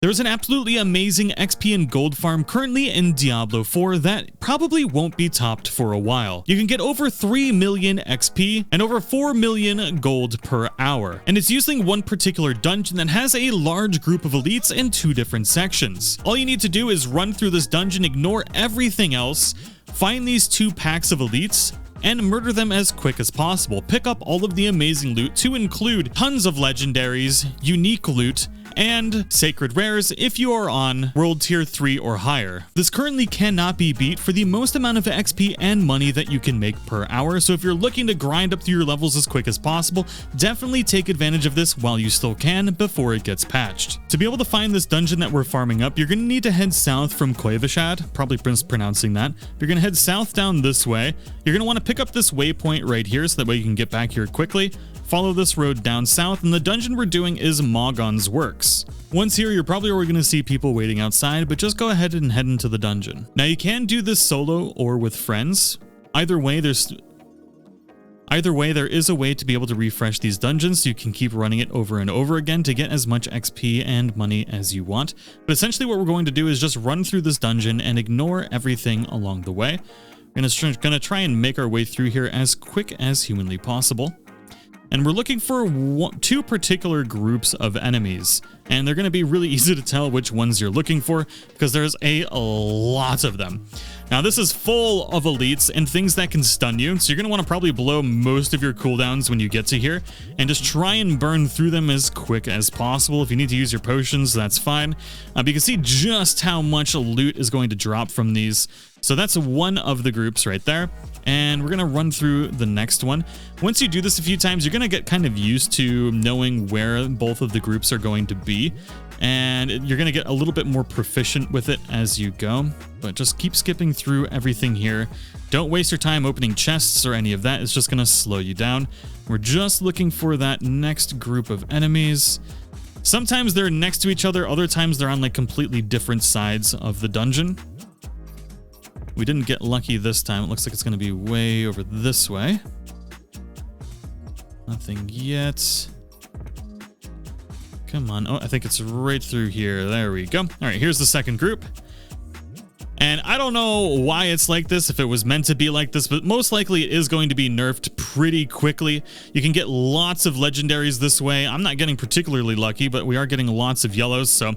There's an absolutely amazing XP and gold farm currently in Diablo 4 that probably won't be topped for a while. You can get over 3 million XP and over 4 million gold per hour. And it's using one particular dungeon that has a large group of elites in 2 different sections. All you need to do is run through this dungeon, ignore everything else, find these 2 packs of elites, and murder them as quick as possible. Pick up all of the amazing loot to include tons of legendaries, unique loot, and sacred rares if you are on world tier 3 or higher. This currently cannot be beat for the most amount of XP and money that you can make per hour, so if you're looking to grind up through your levels as quick as possible, definitely take advantage of this while you still can before it gets patched. To be able to find this dungeon that we're farming up, you're going to need to head south from Quavashad, probably mispronouncing that. You're going to head south down this way. You're going to want to pick up this waypoint right here so that way you can get back here quickly. Follow this road down south, and the dungeon we're doing is Maugan's Works. Once here, you're probably already going to see people waiting outside, but just go ahead and head into the dungeon. Now, you can do this solo or with friends. Either way, there is a way to be able to refresh these dungeons, so you can keep running it over and over again to get as much XP and money as you want. But essentially what we're going to do is just run through this dungeon and ignore everything along the way. We're going to try and make our way through here as quick as humanly possible. And we're looking for 2 particular groups of enemies, and they're going to be really easy to tell which ones you're looking for because there's a lot of them. Now, this is full of elites and things that can stun you, so you're going to want to probably blow most of your cooldowns when you get to here and just try and burn through them as quick as possible. If you need to use your potions, that's fine. But you can see just how much loot is going to drop from these. So that's one of the groups right there, and we're going to run through the next one. Once you do this a few times, you're going to get kind of used to knowing where both of the groups are going to be, and you're going to get a little bit more proficient with it as you go, but just keep skipping through everything here. Don't waste your time opening chests or any of that. It's just going to slow you down. We're just looking for that next group of enemies. Sometimes they're next to each other, other times they're on like completely different sides of the dungeon. We didn't get lucky this time. It looks like it's going to be way over this way. Nothing yet. Come on. Oh, I think it's right through here. There we go. All right, here's the second group. And I don't know why it's like this, if it was meant to be like this, but most likely it is going to be nerfed pretty quickly. You can get lots of legendaries this way. I'm not getting particularly lucky, but we are getting lots of yellows. So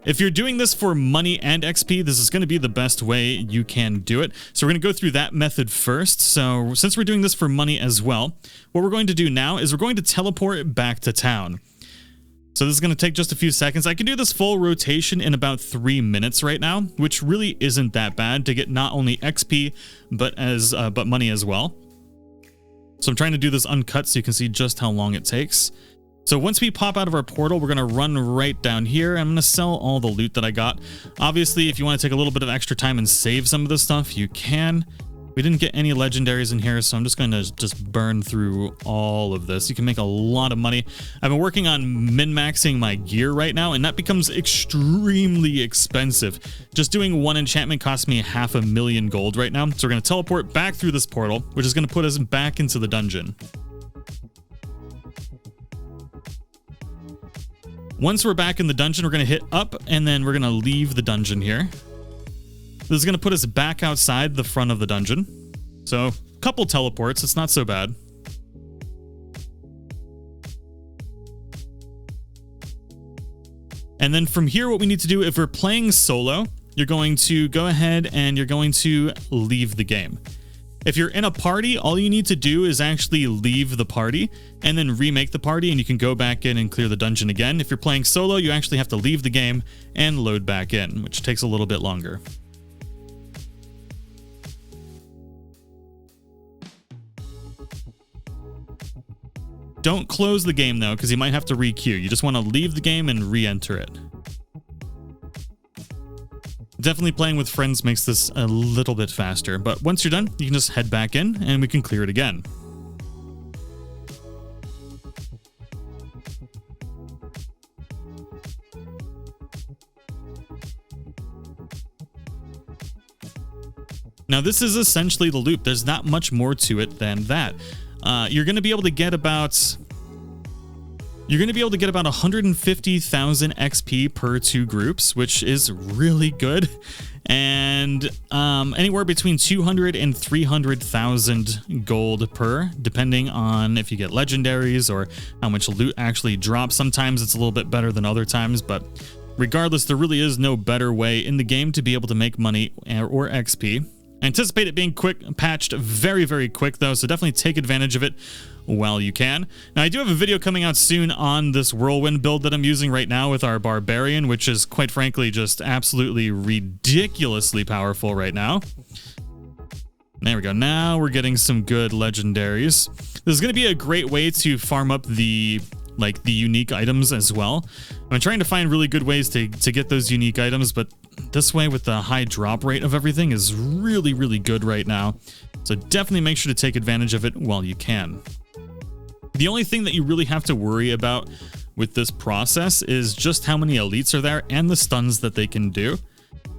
if you're doing this for money and XP, this is going to be the best way you can do it. So we're going to go through that method first. So since we're doing this for money as well, what we're going to do now is we're going to teleport back to town. So this is going to take just a few seconds. I can do this full rotation in about 3 minutes right now, which really isn't that bad to get not only XP, but money as well. So I'm trying to do this uncut so you can see just how long it takes. So once we pop out of our portal, we're going to run right down here. I'm going to sell all the loot that I got. Obviously, if you want to take a little bit of extra time and save some of this stuff, you can. We didn't get any legendaries in here, so I'm just going to burn through all of this. You can make a lot of money. I've been working on min-maxing my gear right now, and that becomes extremely expensive. Just doing 1 enchantment costs me 500,000 gold right now. So we're going to teleport back through this portal, which is going to put us back into the dungeon. Once we're back in the dungeon, we're going to hit up, and then we're going to leave the dungeon here. This is going to put us back outside the front of the dungeon. So, a couple teleports, it's not so bad. And then from here, what we need to do, if we're playing solo, you're going to go ahead and you're going to leave the game. If you're in a party, all you need to do is actually leave the party and then remake the party, and you can go back in and clear the dungeon again. If you're playing solo, you actually have to leave the game and load back in, which takes a little bit longer. Don't close the game though, because you might have to re-queue. You just want to leave the game and re-enter it. Definitely playing with friends makes this a little bit faster, but once you're done, you can just head back in and we can clear it again. Now this is essentially the loop. There's not much more to it than that. You're going to be able to get about You're going to be able to get about 150,000 XP per 2 groups, which is really good. And anywhere between 200 and 300,000 gold per, depending on if you get legendaries or how much loot actually drops. Sometimes it's a little bit better than other times, but regardless, there really is no better way in the game to be able to make money or XP. I anticipate it being patched very, very quick though, so definitely take advantage of it while you can. Now, I do have a video coming out soon on this whirlwind build that I'm using right now with our barbarian, which is quite frankly just absolutely ridiculously powerful right now. There we go. Now we're getting some good legendaries. This is going to be a great way to farm up the unique items as well. I'm trying to find really good ways to get those unique items, but this way with the high drop rate of everything is really, really good right now. So definitely make sure to take advantage of it while you can. The only thing that you really have to worry about with this process is just how many elites are there and the stuns that they can do.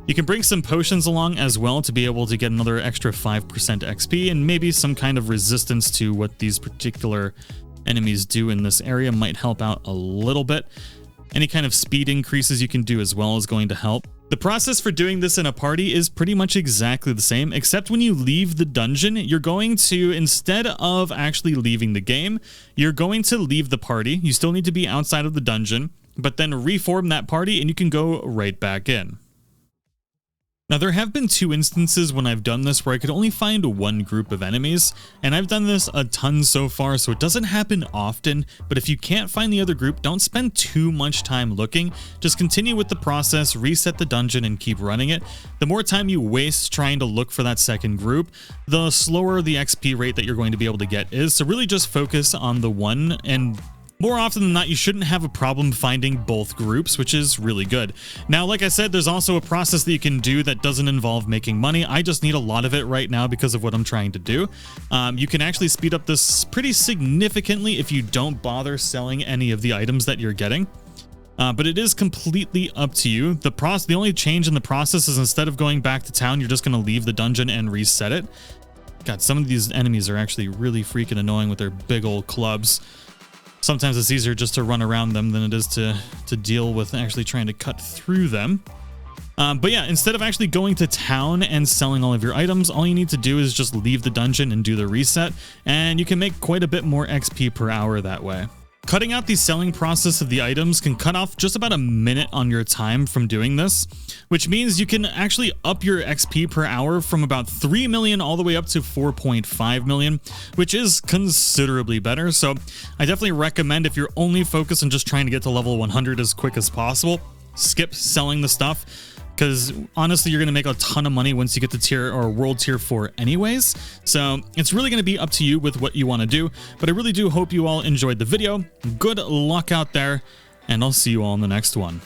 You can bring some potions along as well to be able to get another extra 5% XP and maybe some kind of resistance to what these particular enemies do in this area might help out a little bit. Any kind of speed increases you can do as well is going to help. The process for doing this in a party is pretty much exactly the same, except when you leave the dungeon, you're going to, instead of actually leaving the game, you're going to leave the party. You still need to be outside of the dungeon, but then reform that party and you can go right back in. Now, there have been 2 instances when I've done this where I could only find 1 group of enemies, and I've done this a ton so far, so it doesn't happen often, but if you can't find the other group, don't spend too much time looking. Just continue with the process, reset the dungeon, and keep running it. The more time you waste trying to look for that second group, the slower the XP rate that you're going to be able to get is, so really just focus on the one, and more often than not, you shouldn't have a problem finding both groups, which is really good. Now, like I said, there's also a process that you can do that doesn't involve making money. I just need a lot of it right now because of what I'm trying to do. You can actually speed up this pretty significantly if you don't bother selling any of the items that you're getting. But it is completely up to you. The only change in the process is instead of going back to town, you're just going to leave the dungeon and reset it. God, some of these enemies are actually really freaking annoying with their big old clubs. Sometimes it's easier just to run around them than it is to deal with actually trying to cut through them. But yeah, instead of actually going to town and selling all of your items, all you need to do is just leave the dungeon and do the reset, and you can make quite a bit more XP per hour that way. Cutting out the selling process of the items can cut off just about a minute on your time from doing this, which means you can actually up your XP per hour from about 3 million all the way up to 4.5 million, which is considerably better. So I definitely recommend, if you're only focused on just trying to get to level 100 as quick as possible, skip selling the stuff, because honestly, you're going to make a ton of money once you get to tier or world tier 4 anyways. So it's really going to be up to you with what you want to do. But I really do hope you all enjoyed the video. Good luck out there, and I'll see you all in the next one.